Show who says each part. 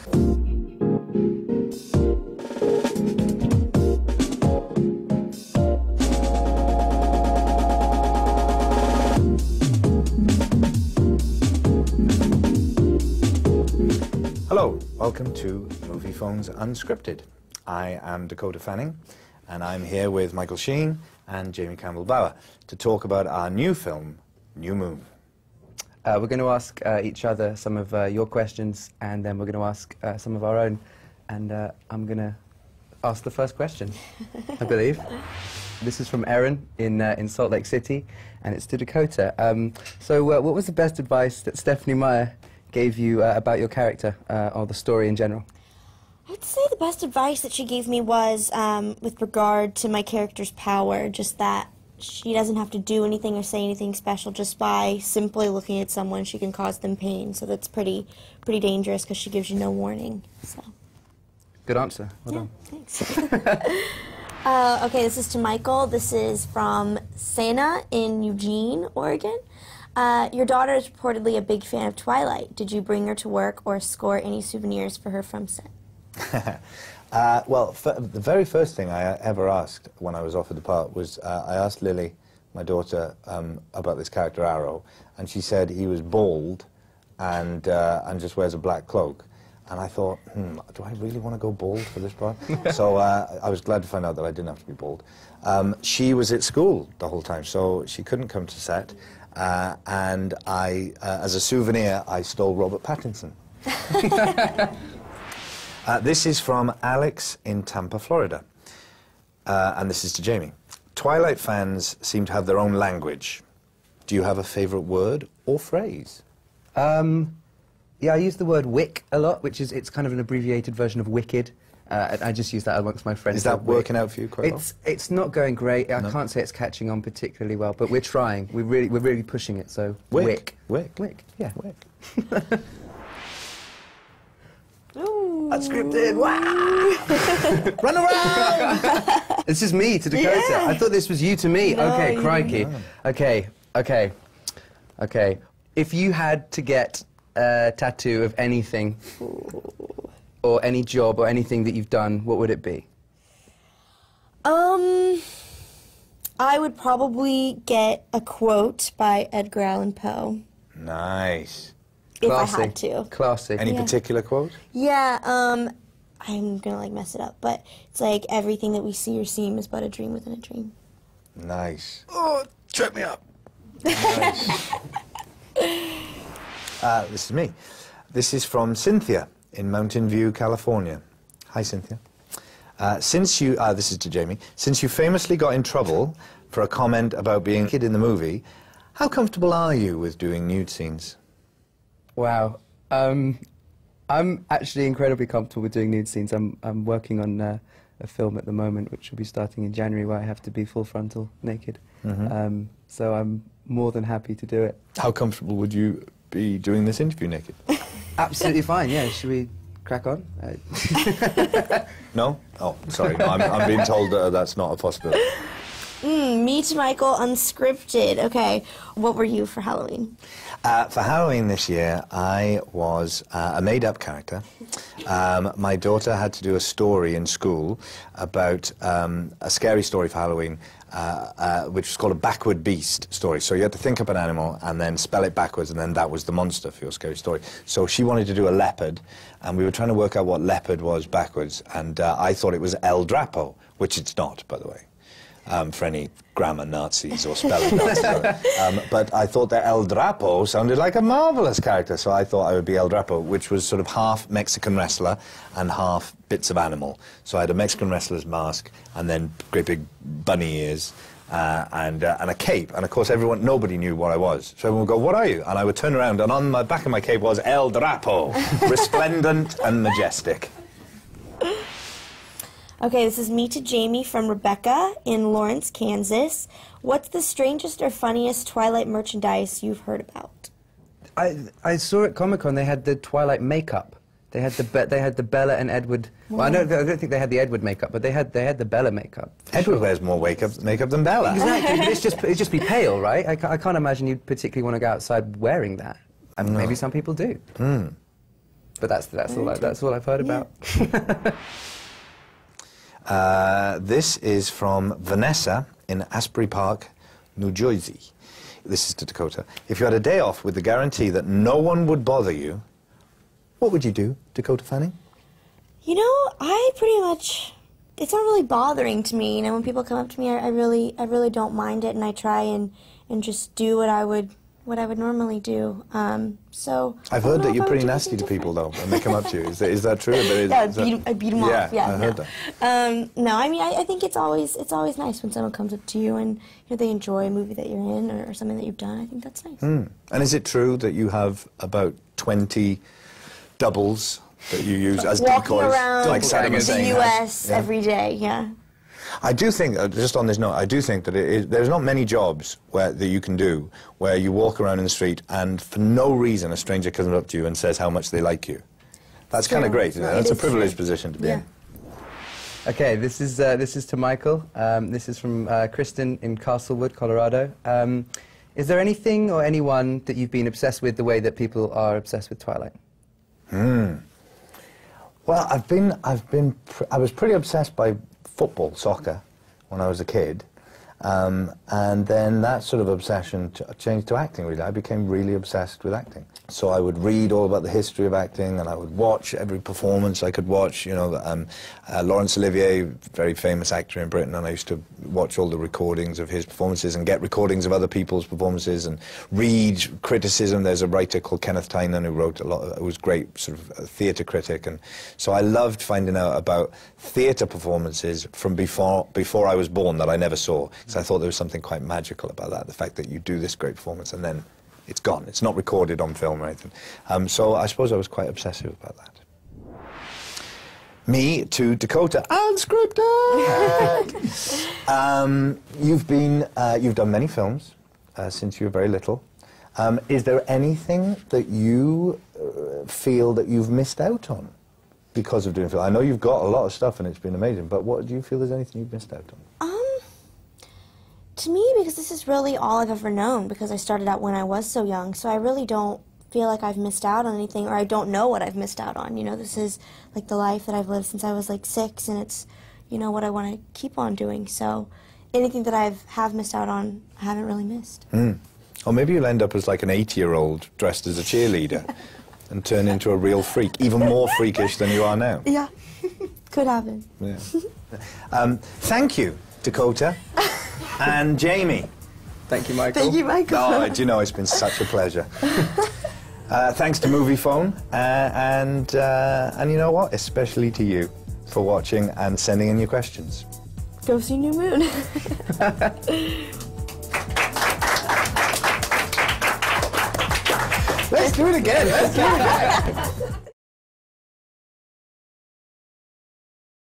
Speaker 1: Hello, welcome to Moviefone Unscripted. I am Dakota Fanning, and I'm here with Michael Sheen and D.Campbell Bower to talk about our new film, New Moon.
Speaker 2: We're going to ask each other some of your questions, and then we're going to ask some of our own. And I'm going to ask the first question, I believe. This is from Erin in Salt Lake City, and it's to Dakota. So what was the best advice that Stephenie Meyer gave you about your character or the story in general?
Speaker 3: I'd say the best advice that she gave me was with regard to my character's power, just that she doesn't have to do anything or say anything special. Just by simply looking at someone, she can cause them pain. So that's pretty dangerous because she gives you no warning. So.
Speaker 2: Good answer. Well
Speaker 3: done. Thanks.
Speaker 2: Okay,
Speaker 3: this is to Michael. This is from Sana in Eugene, Oregon. Your daughter is reportedly a big fan of Twilight. Did you bring her to work or score any souvenirs for her from set?
Speaker 1: Well, the very first thing I ever asked when I was offered the part was, I asked Lily, my daughter, about this character Arrow, and she said he was bald and just wears a black cloak. And I thought, do I really want to go bald for this part? So I was glad to find out that I didn't have to be bald. She was at school the whole time, so she couldn't come to set. And I, as a souvenir, I stole Robert Pattinson. This is from Alex in Tampa, Florida. And this is to Jamie. Twilight fans seem to have their own language. Do you have a favourite word or phrase?
Speaker 2: Yeah, I use the word wick a lot, which is, it's kind of an abbreviated version of wicked. I just use that amongst my friends.
Speaker 1: Is that working out for you quite well?
Speaker 2: It's not going great. I can't say it's catching on particularly well, but we're trying. We're really pushing it, so
Speaker 1: wick.
Speaker 2: Wick, yeah.
Speaker 1: Wick.
Speaker 2: Unscripted, wow!
Speaker 1: Run around!
Speaker 2: This is me to Dakota.
Speaker 3: Yeah.
Speaker 2: I thought this was you to me.
Speaker 3: No,
Speaker 2: okay, crikey.
Speaker 3: No.
Speaker 2: Okay. If you had to get a tattoo of anything, or any job, or anything that you've done, what would it be?
Speaker 3: I would probably get a quote by Edgar Allan Poe.
Speaker 1: Nice.
Speaker 3: If
Speaker 2: Classy.
Speaker 3: I had to.
Speaker 2: Classy.
Speaker 1: Any particular quote?
Speaker 3: Yeah, I'm gonna like mess it up, but it's like everything that we see or seem is but a dream within a dream.
Speaker 1: Nice. Oh, trip me up. Nice. This is me. This is from Cynthia in Mountain View, California. Hi, Cynthia. This is to Jamie. Since you famously got in trouble for a comment about being a kid in the movie, how comfortable are you with doing nude scenes?
Speaker 2: Wow. I'm actually incredibly comfortable with doing nude scenes. I'm working on a film at the moment, which will be starting in January, where I have to be full frontal naked. So I'm more than happy to do it.
Speaker 1: How comfortable would you be doing this interview naked?
Speaker 2: Absolutely fine, yeah. Should we crack on?
Speaker 1: No? Oh, sorry. No, I'm being told that's not a possibility.
Speaker 3: Meet Michael Unscripted. Okay, what were you for Halloween?
Speaker 1: For Halloween this year, I was a made-up character. My daughter had to do a story in school about a scary story for Halloween, which was called a backward beast story. So you had to think up an animal and then spell it backwards, and then that was the monster for your scary story. So she wanted to do a leopard, and we were trying to work out what leopard was backwards, and I thought it was El Drapo, which it's not, by the way. For any grammar Nazis or spelling Nazis. But I thought that El Drapo sounded like a marvellous character, so I thought I would be El Drapo, which was sort of half Mexican wrestler and half bits of animal. So I had a Mexican wrestler's mask and then great big bunny ears and a cape. And of course nobody knew what I was. So everyone would go, "What are you?" And I would turn around, and on the back of my cape was El Drapo, resplendent and majestic.
Speaker 3: Okay, this is me to Jamie from Rebecca in Lawrence, Kansas. What's the strangest or funniest Twilight merchandise you've heard about?
Speaker 2: I saw at Comic-Con they had the Twilight makeup. They had the Bella and Edward. Well, I don't think they had the Edward makeup, but they had the Bella makeup.
Speaker 1: Edward wears more makeup than Bella.
Speaker 2: Exactly, but it'd just be pale, right? I can't imagine you'd particularly want to go outside wearing that. And maybe some people do.
Speaker 1: But
Speaker 2: but that's all I've heard about.
Speaker 1: This is from Vanessa in Asbury Park, New Jersey. This is to Dakota. If you had a day off with the guarantee that no one would bother you, what would you do, Dakota Fanning?
Speaker 3: You know, I pretty much, it's not really bothering to me. You know, when people come up to me, I really don't mind it, and I try and just do what I would normally do. So
Speaker 1: I've heard that you're pretty nasty to people, though, when they come up to you. Is that true?
Speaker 3: Yeah, I beat them off. Yeah,
Speaker 1: I heard that.
Speaker 3: No, I mean, I think it's always nice when someone comes up to you and they enjoy a movie that you're in or something that you've done. I think that's nice.
Speaker 1: And is it true that you have about 20 doubles that you use as decoys?
Speaker 3: Walking around
Speaker 1: like
Speaker 3: the U.S. every day, yeah.
Speaker 1: I do think, just on this note, I do think that there's not many jobs that you can do where you walk around in the street and for no reason a stranger comes up to you and says how much they like you. That's kind of great, isn't it? That's a privileged position to be in.
Speaker 2: Okay, this is to Michael. This is from Kristen in Castlewood, Colorado. Is there anything or anyone that you've been obsessed with the way that people are obsessed with Twilight?
Speaker 1: Well, I was pretty obsessed by football, soccer, when I was a kid, and then that sort of obsession changed to acting, really. I became really obsessed with acting. So I would read all about the history of acting, and I would watch every performance I could watch. You know, Laurence Olivier, very famous actor in Britain, and I used to watch all the recordings of his performances and get recordings of other people's performances and read criticism. There's a writer called Kenneth Tynan who wrote a lot, who was great sort of a theatre critic, and so I loved finding out about theatre performances from before I was born that I never saw. So I thought there was something quite magical about that, the fact that you do this great performance and then it's gone. It's not recorded on film or anything. So I suppose I was quite obsessive about that. Me to Dakota, unscripted! You've done many films since you were very little. Is there anything that you feel that you've missed out on because of doing film? I know you've got a lot of stuff and it's been amazing, but what do you feel there's anything you've missed out on?
Speaker 3: To me, because this is really all I've ever known, because I started out when I was so young, so I really don't feel like I've missed out on anything, or I don't know what I've missed out on. You know, this is like the life that I've lived since I was like 6, and it's, you know, what I want to keep on doing. So anything that I have missed out on, I haven't really missed.
Speaker 1: Or maybe you'll end up as like an 80-year-old dressed as a cheerleader and turn into a real freak, even more freakish than you are now.
Speaker 3: Yeah, could happen.
Speaker 1: Yeah. Thank you, Dakota. And Jamie.
Speaker 2: Thank you, Michael.
Speaker 3: Thank you, Michael.
Speaker 1: Oh, do you know, it's been such a pleasure. Thanks to Moviefone, and you know what, especially to you for watching and sending in your questions.
Speaker 3: Go see New Moon.
Speaker 1: Let's do it again. Let's do it again.